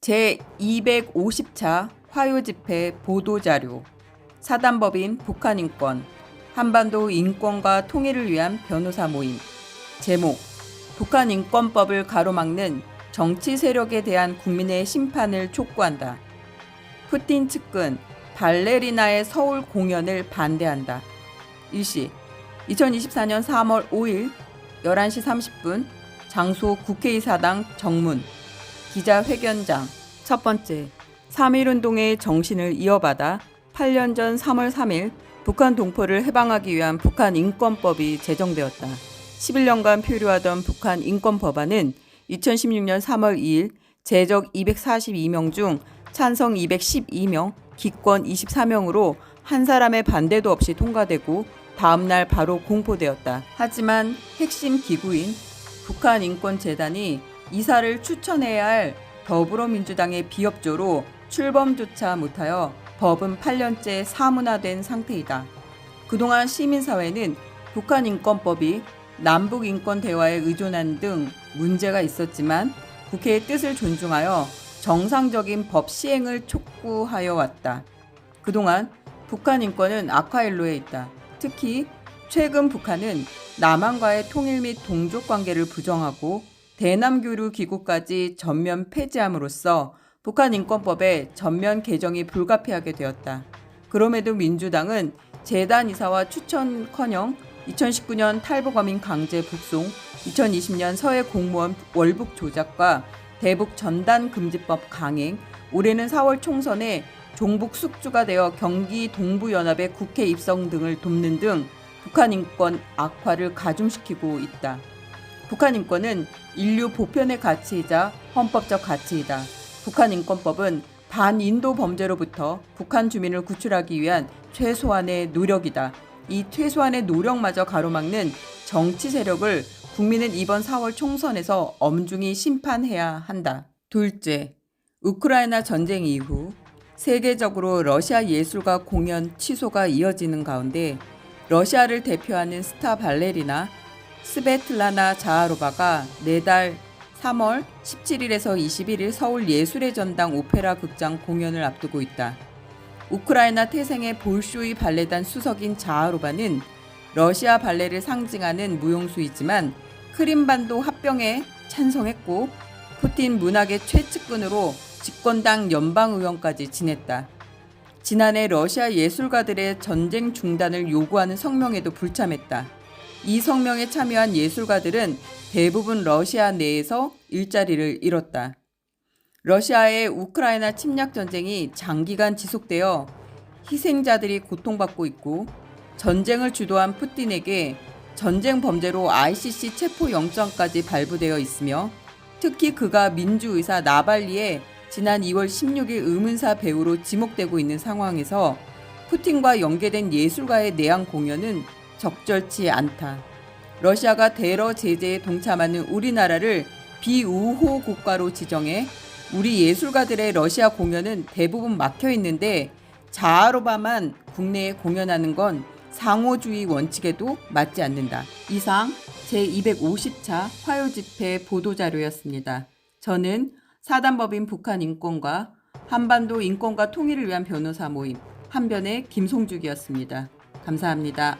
제250차 화요집회 보도자료 사단법인 북한인권 한반도 인권과 통일을 위한 변호사 모임 제목 북한인권법을 가로막는 정치 세력에 대한 국민의 심판을 촉구한다. 푸틴 측근 발레리나의 서울 공연을 반대한다. 일시 2024년 3월 5일 11시 30분 장소 국회의사당 정문 기자회견장 첫 번째, 3.1운동의 정신을 이어받아 8년 전 3월 3일 북한 동포를 해방하기 위한 북한 인권법이 제정되었다. 11년간 표류하던 북한 인권법안은 2016년 3월 2일 제적 242명 중 찬성 212명, 기권 24명으로 한 사람의 반대도 없이 통과되고 다음날 바로 공포되었다. 하지만 핵심 기구인 북한인권재단이 이사를 추천해야 할 더불어민주당의 비협조로 출범조차 못하여 법은 8년째 사문화된 상태이다. 그동안 시민사회는 북한인권법이 남북인권대화에 의존한 등 문제가 있었지만 국회의 뜻을 존중하여 정상적인 법 시행을 촉구하여 왔다. 그동안 북한인권은 악화일로에 있다. 특히 최근 북한은 남한과의 통일 및 동족 관계를 부정하고 대남교류 기구까지 전면 폐지함으로써 북한인권법의 전면 개정이 불가피하게 되었다. 그럼에도 민주당은 재단 이사와 추천커녕 2019년 탈북어민 강제 북송, 2020년 서해 공무원 월북 조작과 대북 전단금지법 강행, 올해는 4월 총선에 종북 숙주가 되어 경기 동부연합의 국회 입성 등을 돕는 등 북한인권 악화를 가중시키고 있다. 북한인권은 인류 보편의 가치이자 헌법적 가치이다. 북한인권법은 반인도 범죄로부터 북한 주민을 구출하기 위한 최소한의 노력이다. 이 최소한의 노력마저 가로막는 정치 세력을 국민은 이번 4월 총선에서 엄중히 심판해야 한다. 둘째, 우크라이나 전쟁 이후 세계적으로 러시아 예술가 공연 취소가 이어지는 가운데 러시아를 대표하는 스타 발레리나 스베틀라나 자하로바가 내달 3월 17일에서 21일 서울 예술의 전당 오페라 극장 공연을 앞두고 있다. 우크라이나 태생의 볼쇼이 발레단 수석인 자하로바는 러시아 발레를 상징하는 무용수이지만 크림반도 합병에 찬성했고 푸틴 문학의 최측근으로 집권당 연방의원까지 지냈다. 지난해 러시아 예술가들의 전쟁 중단을 요구하는 성명에도 불참했다. 이 성명에 참여한 예술가들은 대부분 러시아 내에서 일자리를 잃었다. 러시아의 우크라이나 침략 전쟁이 장기간 지속되어 희생자들이 고통받고 있고 전쟁을 주도한 푸틴에게 전쟁 범죄로 ICC 체포영장까지 발부되어 있으며 특히 그가 민주의사 나발리의 지난 2월 16일 의문사 배우로 지목되고 있는 상황에서 푸틴과 연계된 예술가의 내한 공연은 적절치 않다. 러시아가 테러 제재에 동참하는 우리나라를 비우호 국가로 지정해 우리 예술가들의 러시아 공연은 대부분 막혀 있는데 자하로바만 국내에 공연하는 건 상호주의 원칙에도 맞지 않는다. 이상 제250차 화요집회 보도자료였습니다. 저는 사단법인 북한인권과 한반도 인권과 통일을 위한 변호사 모임 한변의 김송죽이었습니다. 감사합니다.